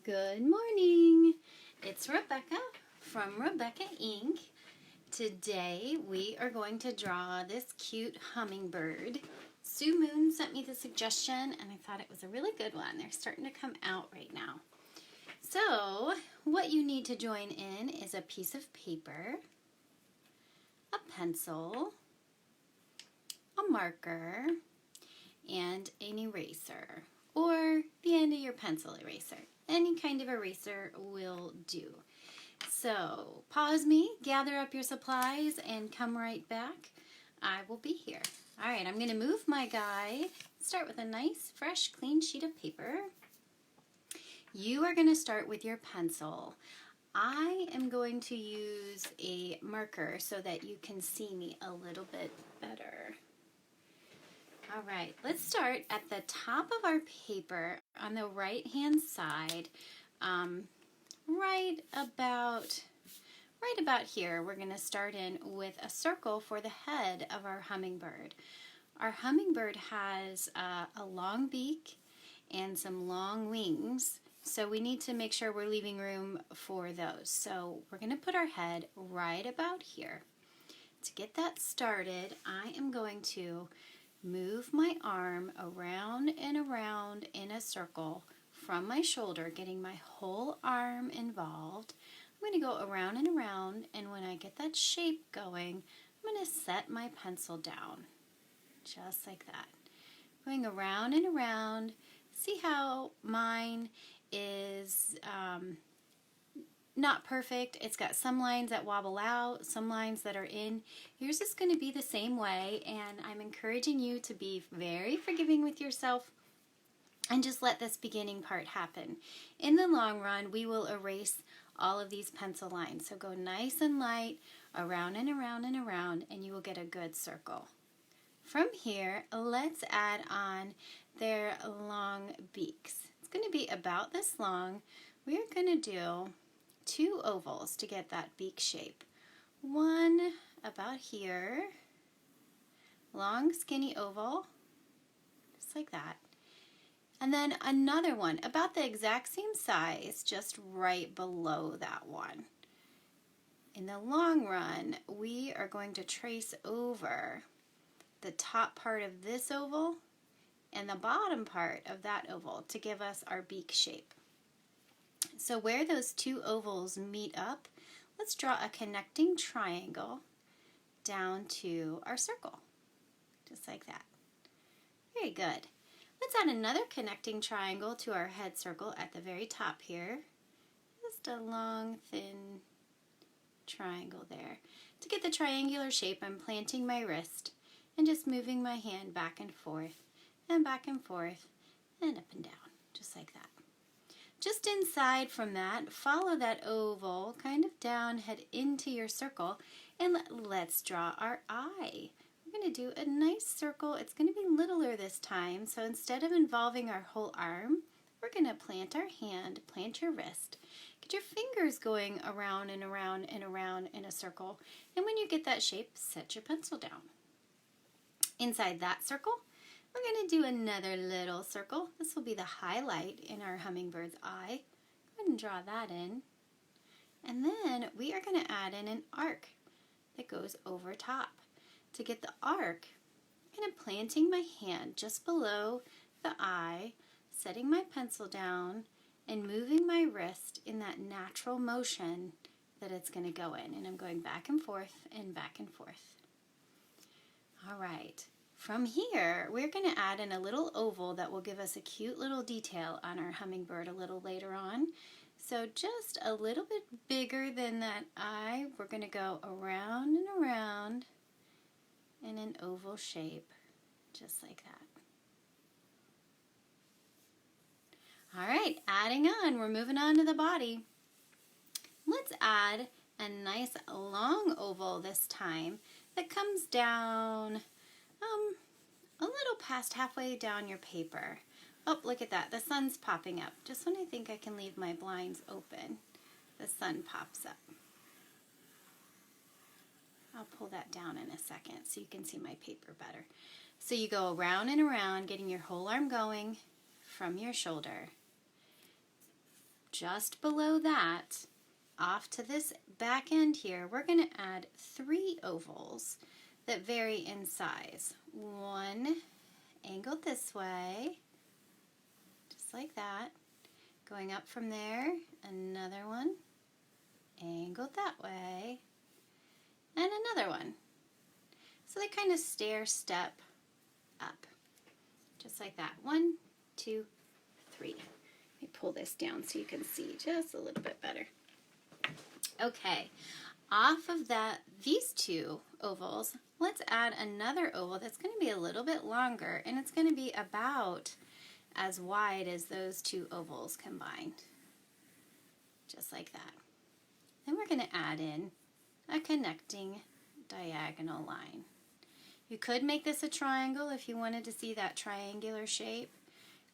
Good morning. It's Rebecca from Rebecca Inc. Today we are going to draw this cute hummingbird. Sue Moon sent me the suggestion and I thought it was a really good one. They're starting to come out right now. So what you need to join in is a piece of paper, a pencil, a marker, and an eraser, or the end of your pencil eraser. Any kind of eraser will do. So pause me, gather up your supplies, and come right back. I will be here. All right, I'm going to move my guide. Start with a nice, fresh, clean sheet of paper. You are going to start with your pencil. I am going to use a marker so that you can see me a little bit better. All right, let's start at the top of our paper on the right-hand side, right about here. We're going to start in with a circle for the head of our hummingbird. Our hummingbird has a long beak and some long wings, so we need to make sure we're leaving room for those. So we're going to put our head right about here. To get that started, I am going to move my arm around and around in a circle from my shoulder, getting my whole arm involved. I'm going to go around and around, and when I get that shape going, I'm going to set my pencil down, just like that. Going around and around. See how mine is not perfect. It's got some lines that wobble out, some lines that are in. Yours is going to be the same way, and I'm encouraging you to be very forgiving with yourself and just let this beginning part happen. In the long run, we will erase all of these pencil lines. So go nice and light, around and around and around, and you will get a good circle. From here, let's add on their long beaks. It's going to be about this long. We're going to do 2 ovals to get that beak shape. One about here, long skinny oval, just like that. And then another one about the exact same size, just right below that one. In the long run, we are going to trace over the top part of this oval and the bottom part of that oval to give us our beak shape. So where those 2 ovals meet up, let's draw a connecting triangle down to our circle, just like that. Very good. Let's add another connecting triangle to our head circle at the very top here. Just a long, thin triangle there. To get the triangular shape, I'm planting my wrist and just moving my hand back and forth and back and forth and up and down, just like that. Just inside from that, follow that oval kind of down, head into your circle, and let's draw our eye. We're going to do a nice circle. It's going to be littler this time, so instead of involving our whole arm, we're going to plant our hand, plant your wrist. Get your fingers going around and around and around in a circle, and when you get that shape, set your pencil down. Inside that circle, we're going to do another little circle. This will be the highlight in our hummingbird's eye. Go ahead and draw that in. And then we are going to add in an arc that goes over top. To get the arc, I'm kind of planting my hand just below the eye, setting my pencil down, and moving my wrist in that natural motion that it's going to go in. And I'm going back and forth and back and forth. All right. From here, we're going to add in a little oval that will give us a cute little detail on our hummingbird a little later on. So just a little bit bigger than that eye, we're going to go around and around in an oval shape, just like that. All right, adding on, we're moving on to the body. Let's add a nice long oval this time that comes down a little past halfway down your paper. Oh, look at that. The sun's popping up. Just when I think I can leave my blinds open, the sun pops up. I'll pull that down in a second so you can see my paper better. So you go around and around, getting your whole arm going from your shoulder. just below that, off to this back end here, we're going to add 3 ovals that vary in size. One angled this way, just like that. Going up from there, another one angled that way, and another one. So they kind of stair step up, just like that. 1, 2, 3. Let me pull this down so you can see just a little bit better. Okay, off of these 2 ovals, let's add another oval that's going to be a little bit longer, and it's going to be about as wide as those 2 ovals combined. Just like that. Then we're going to add in a connecting diagonal line. You could make this a triangle if you wanted to see that triangular shape.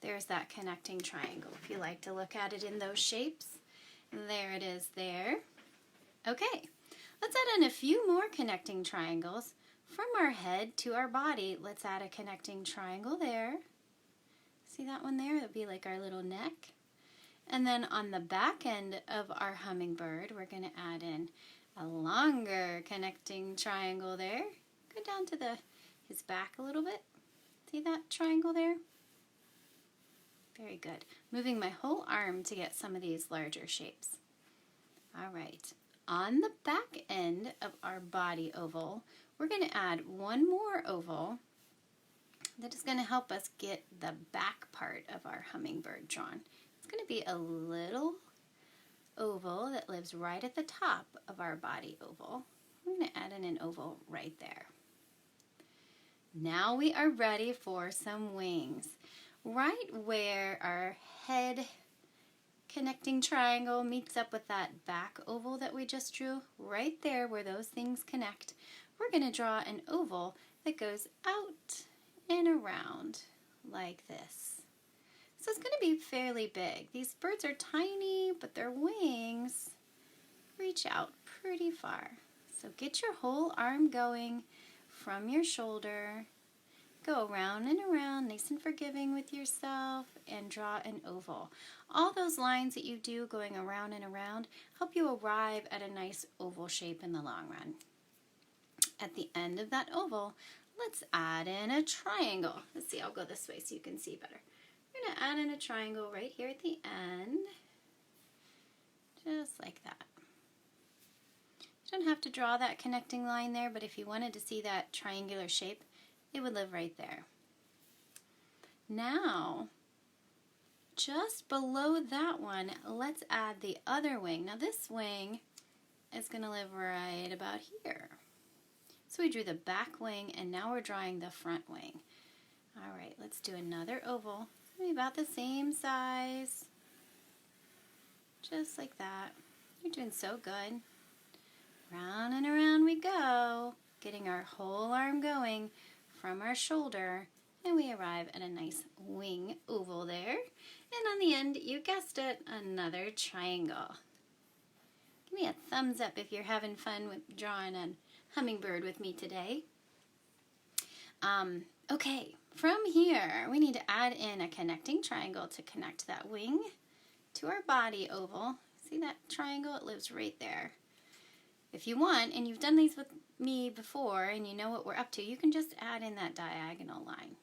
There's that connecting triangle if you like to look at it in those shapes. There it is there. Okay, let's add in a few more connecting triangles. From our head to our body, let's add a connecting triangle there. See that one there? That would be like our little neck. And then on the back end of our hummingbird, we're going to add in a longer connecting triangle there. Go down to his back a little bit. See that triangle there? Very good. Moving my whole arm to get some of these larger shapes. All right. On the back end of our body oval, we're going to add one more oval that is going to help us get the back part of our hummingbird drawn. It's going to be a little oval that lives right at the top of our body oval. We're going to add in an oval right there. Now we are ready for some wings. Right where our head connecting triangle meets up with that back oval that we just drew, right there where those things connect, we're going to draw an oval that goes out and around like this. So it's going to be fairly big. These birds are tiny, but their wings reach out pretty far. So get your whole arm going from your shoulder. Go around and around, nice and forgiving with yourself, and draw an oval. All those lines that you do going around and around help you arrive at a nice oval shape in the long run. At the end of that oval, let's add in a triangle. Let's see, I'll go this way so you can see better. We're going to add in a triangle right here at the end, just like that. You don't have to draw that connecting line there, but if you wanted to see that triangular shape, it would live right there. Now, just below that one, let's add the other wing. Now this wing is going to live right about here. So we drew the back wing, and now we're drawing the front wing. All right, let's do another oval. It's going to be about the same size. Just like that. You're doing so good. Round and around we go, getting our whole arm going from our shoulder, and we arrive at a nice wing oval there. And on the end, you guessed it, another triangle. Give me a thumbs up if you're having fun with drawing a hummingbird with me today. Okay, from here, we need to add in a connecting triangle to connect that wing to our body oval. See that triangle? It lives right there. If you want, and you've done these with me before and you know what we're up to, you can just add in that diagonal line.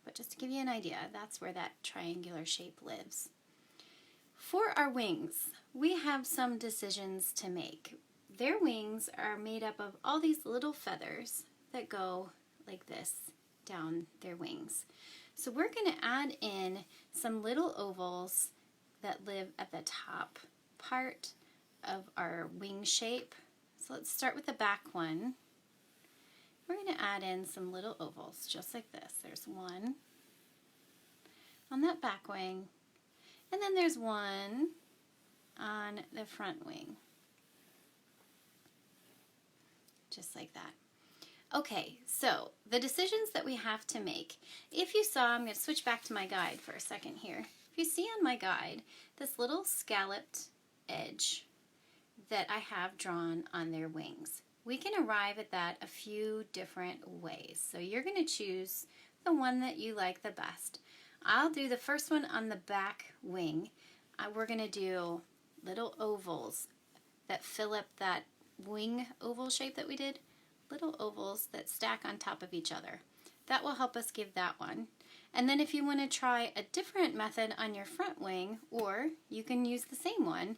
But just to give you an idea, that's where that triangular shape lives. For our wings, we have some decisions to make. Their wings are made up of all these little feathers that go like this down their wings. So we're going to add in some little ovals that live at the top part of our wing shape. So let's start with the back one. We're going to add in some little ovals just like this. There's one on that back wing, and then there's one on the front wing. Just like that. Okay, so the decisions that we have to make. If you saw, I'm going to switch back to my guide for a second here. If you see on my guide this little scalloped edge that I have drawn on their wings, we can arrive at that a few different ways. So you're going to choose the one that you like the best. I'll do the first one on the back wing. we're going to do little ovals that fill up that wing oval shape that we did. Little ovals that stack on top of each other. That will help us give that one. And then if you want to try a different method on your front wing, or you can use the same one,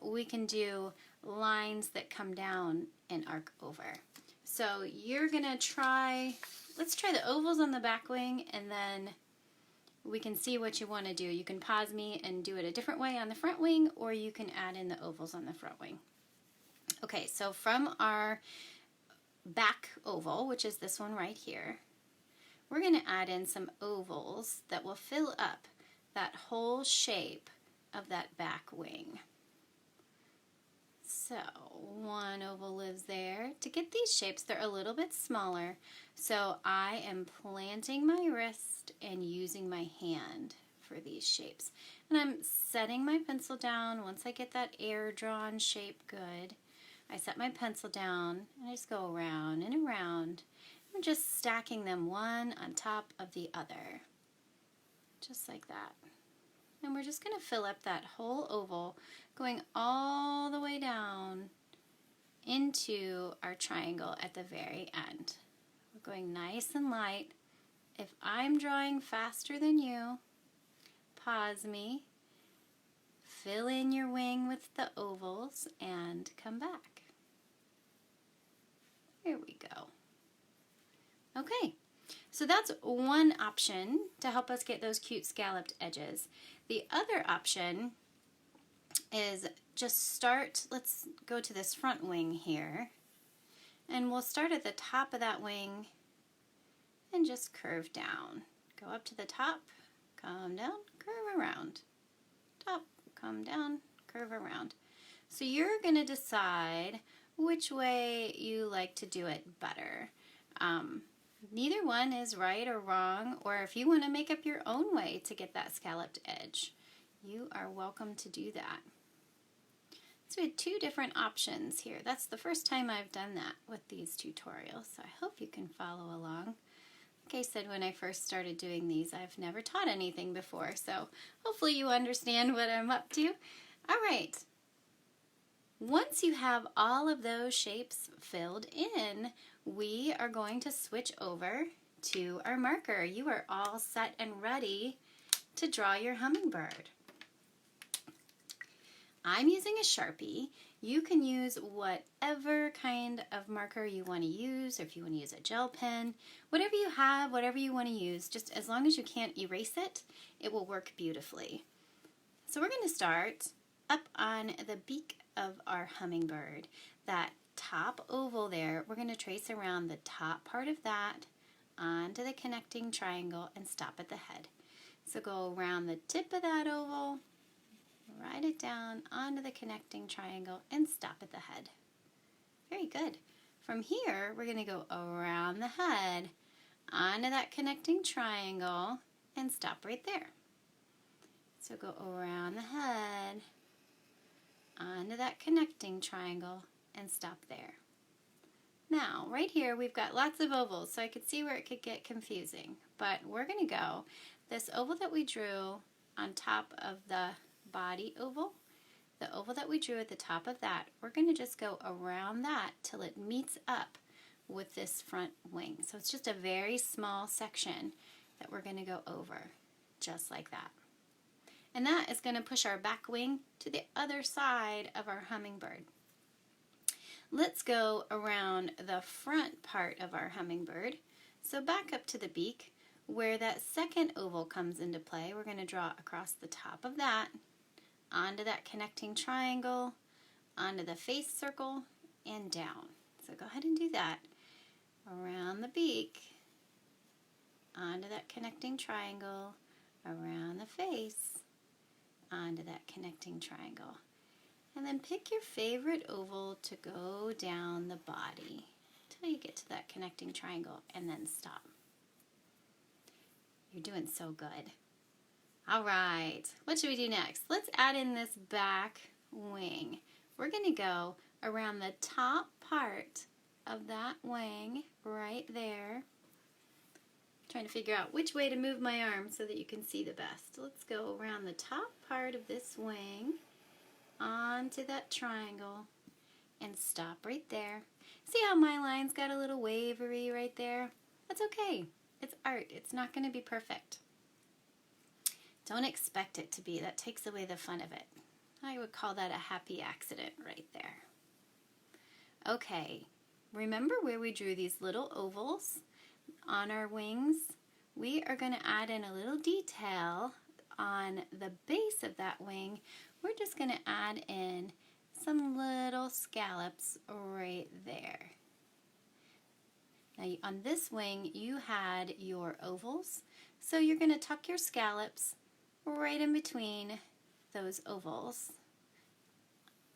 we can do lines that come down and arc over. So you're going to try, let's try the ovals on the back wing, and then we can see what you want to do. You can pause me and do it a different way on the front wing, or you can add in the ovals on the front wing. Okay, so from our back oval, which is this one right here, we're going to add in some ovals that will fill up that whole shape of that back wing. So one oval lives there. To get these shapes, they're a little bit smaller, so I am planting my wrist and using my hand for these shapes. And I'm setting my pencil down. Once I get that air drawn shape good, I set my pencil down and I just go around and around. I'm just stacking them one on top of the other, just like that. And we're just going to fill up that whole oval, going all the way down into our triangle at the very end. We're going nice and light. If I'm drawing faster than you, pause me, fill in your wing with the ovals, and come back. There we go. Okay, so that's one option to help us get those cute scalloped edges. The other option is just start, let's go to this front wing here, and we'll start at the top of that wing and just curve down. Go up to the top, come down, curve around. Top, come down, curve around. So you're going to decide which way you like to do it better. Neither one is right or wrong, or if you want to make up your own way to get that scalloped edge, you are welcome to do that. So we had two different options here. That's the first time I've done that with these tutorials, so I hope you can follow along. Like I said when I first started doing these, I've never taught anything before, so hopefully you understand what I'm up to. All right. Once you have all of those shapes filled in, we are going to switch over to our marker. You are all set and ready to draw your hummingbird. I'm using a Sharpie. You can use whatever kind of marker you want to use, or if you want to use a gel pen, whatever you have, whatever you want to use, just as long as you can't erase it, it will work beautifully. So we're going to start up on the beak of our hummingbird. That top oval there, we're going to trace around the top part of that onto the connecting triangle and stop at the head. So go around the tip of that oval, write it down onto the connecting triangle, and stop at the head. Very good. From here, we're going to go around the head, onto that connecting triangle, and stop right there. So go around the head, onto that connecting triangle, and stop there. Now, right here, we've got lots of ovals, so I could see where it could get confusing. But we're going to go, this oval that we drew on top of the body oval, the oval that we drew at the top of that, we're going to just go around that till it meets up with this front wing. So it's just a very small section that we're going to go over, just like that. And that is going to push our back wing to the other side of our hummingbird. Let's go around the front part of our hummingbird. So back up to the beak, where that second oval comes into play, we're going to draw across the top of that, onto that connecting triangle, onto the face circle, and down. So go ahead and do that. Around the beak, onto that connecting triangle, around the face, onto that connecting triangle. And then pick your favorite oval to go down the body until you get to that connecting triangle, and then stop. You're doing so good. All right, what should we do next? Let's add in this back wing. We're going to go around the top part of that wing right there. Trying to figure out which way to move my arm so that you can see the best. Let's go around the top part of this wing onto that triangle and stop right there. See how my lines got a little wavery right there? That's okay. It's art. It's not going to be perfect. Don't expect it to be. That takes away the fun of it. I would call that a happy accident right there. Okay, remember where we drew these little ovals on our wings? We are going to add in a little detail on the base of that wing. We're just going to add in some little scallops right there. Now on this wing you had your ovals, so you're going to tuck your scallops right in between those ovals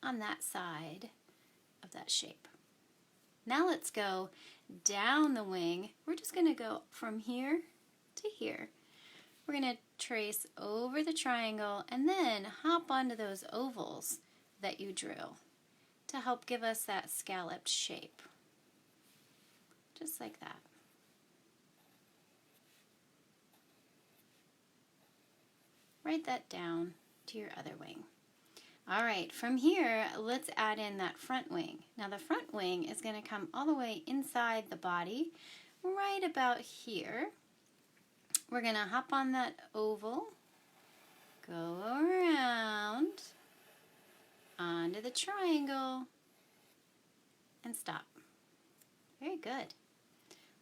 on that side of that shape. Now let's go down the wing. We're just going to go from here to here. We're going to trace over the triangle and then hop onto those ovals that you drew to help give us that scalloped shape. Just like that. Write that down to your other wing. All right, from here, let's add in that front wing. Now the front wing is going to come all the way inside the body, right about here. We're going to hop on that oval, go around onto the triangle, and stop. Very good.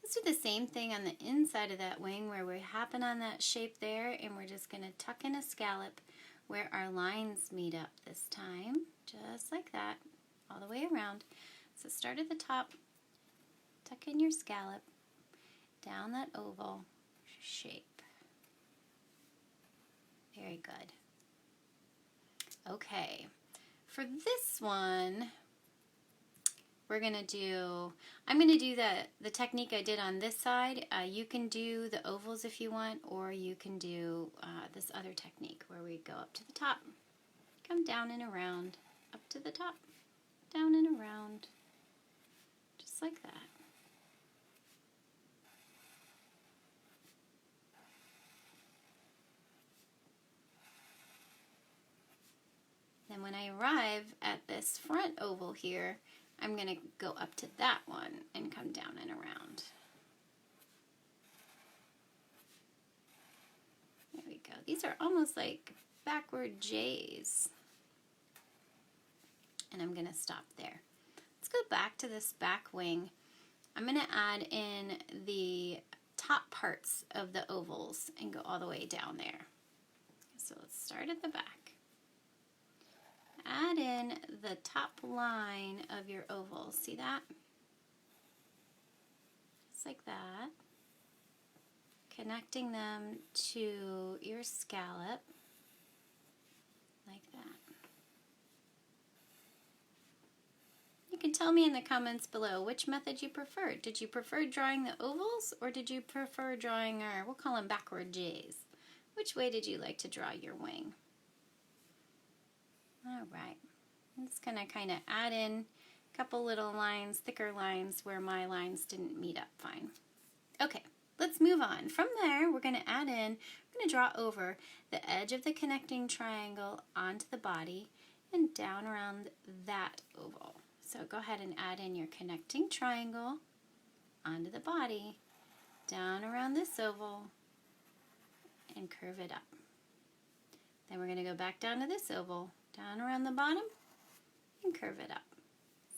Let's do the same thing on the inside of that wing where we're hopping on that shape there, and we're just going to tuck in a scallop where our lines meet up this time, just like that, all the way around. So start at the top, tuck in your scallop, down that oval shape. Very good. Okay, for this one, I'm going to do the technique I did on this side. You can do the ovals if you want, or you can do this other technique where we go up to the top, come down and around, up to the top, down and around, just like that. Then when I arrive at this front oval here, I'm going to go up to that one and come down and around. There we go. These are almost like backward J's. And I'm going to stop there. Let's go back to this back wing. I'm going to add in the top parts of the ovals and go all the way down there. So let's start at the back. Add in the top line of your oval. See that? Just like that. Connecting them to your scallop. Like that. You can tell me in the comments below which method you preferred. Did you prefer drawing the ovals, or did you prefer drawing our, we'll call them backward J's? Which way did you like to draw your wing? All right, I'm just going to kind of add in a couple little lines, thicker lines where my lines didn't meet up fine. Okay, let's move on. From there, we're going to add in, we're going to draw over the edge of the connecting triangle onto the body and down around that oval. So go ahead and add in your connecting triangle onto the body, down around this oval, and curve it up. Then we're going to go back down to this oval, down around the bottom, and curve it up.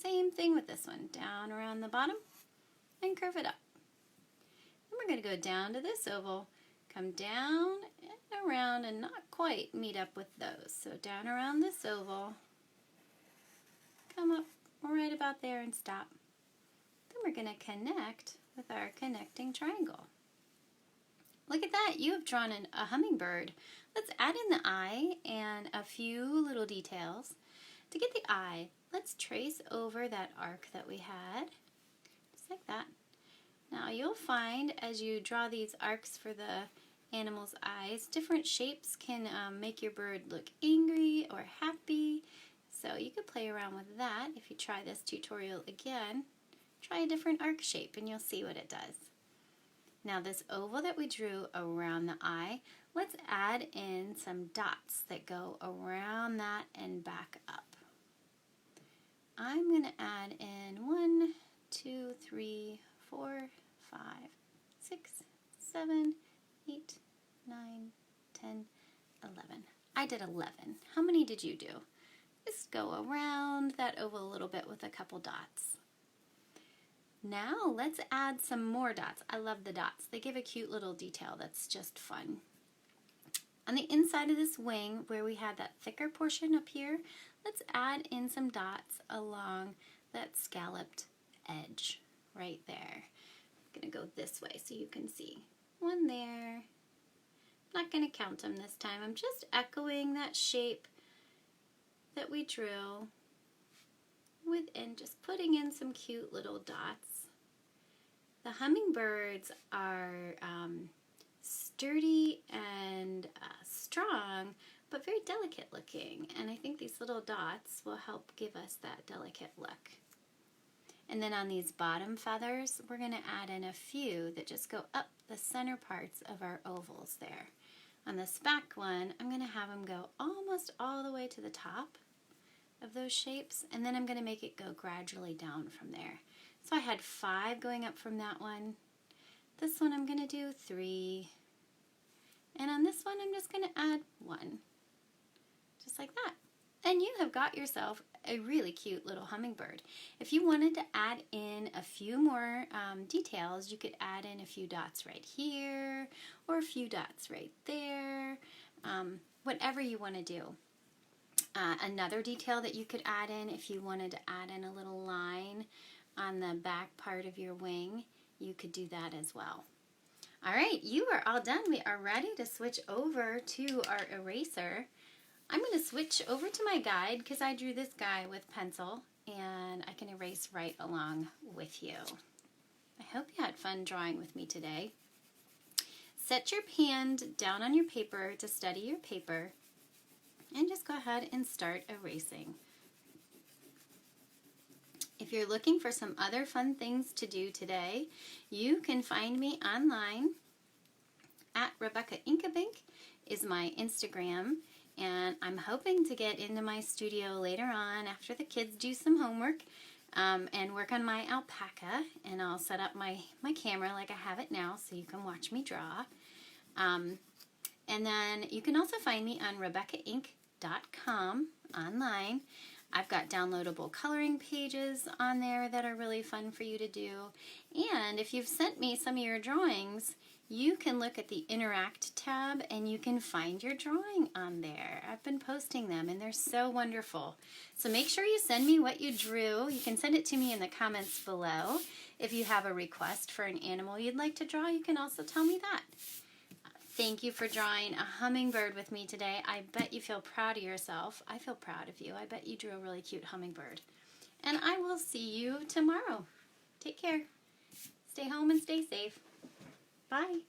Same thing with this one, down around the bottom, and curve it up. Then we're going to go down to this oval, come down and around, and not quite meet up with those. So down around this oval, come up right about there and stop. Then we're going to connect with our connecting triangle. Look at that, you have drawn a hummingbird. Let's add in the eye and a few little details. To get the eye, let's trace over that arc that we had, just like that. Now you'll find as you draw these arcs for the animal's eyes, different shapes can make your bird look angry or happy. So you could play around with that if you try this tutorial again. Try a different arc shape and you'll see what it does. Now this oval that we drew around the eye, let's add in some dots that go around that and back up. I'm going to add in 1, 2, 3, 4, 5, 6, 7, 8, 9, 10, 11. I did 11. How many did you do? Just go around that oval a little bit with a couple dots. Now let's add some more dots. I love the dots. They give a cute little detail that's just fun. On the inside of this wing, where we had that thicker portion up here, let's add in some dots along that scalloped edge right there. I'm going to go this way so you can see. One there. Not going to count them this time. I'm just echoing that shape that we drew within, just putting in some cute little dots. The hummingbirds are sturdy and strong, but very delicate looking, and I think these little dots will help give us that delicate look. And then on these bottom feathers, we're going to add in a few that just go up the center parts of our ovals there. On this back one, I'm going to have them go almost all the way to the top of those shapes, and then I'm going to make it go gradually down from there. So I had 5 going up from that one. This one I'm going to do 3. And on this one I'm just going to add 1. Just like that. And you have got yourself a really cute little hummingbird. If you wanted to add in a few more details, you could add in a few dots right here or a few dots right there. Whatever you want to do. Another detail that you could add in, if you wanted to add in a little line on the back part of your wing, you could do that as well. All right, you are all done. We are ready to switch over to our eraser. I'm going to switch over to my guide because I drew this guy with pencil, and I can erase right along with you. I hope you had fun drawing with me today. Set your hand down on your paper to steady your paper, and just go ahead and start erasing. If you're looking for some other fun things to do today, you can find me online at Rebecca Inkabink is my Instagram, and I'm hoping to get into my studio later on after the kids do some homework and work on my alpaca, and I'll set up my camera like I have it now so you can watch me draw. And then you can also find me on RebeccaInk.com online. I've got downloadable coloring pages on there that are really fun for you to do. And if you've sent me some of your drawings, you can look at the Interact tab and you can find your drawing on there. I've been posting them and they're so wonderful. So make sure you send me what you drew. You can send it to me in the comments below. If you have a request for an animal you'd like to draw, you can also tell me that. Thank you for drawing a hummingbird with me today. I bet you feel proud of yourself. I feel proud of you. I bet you drew a really cute hummingbird. And I will see you tomorrow. Take care. Stay home and stay safe. Bye.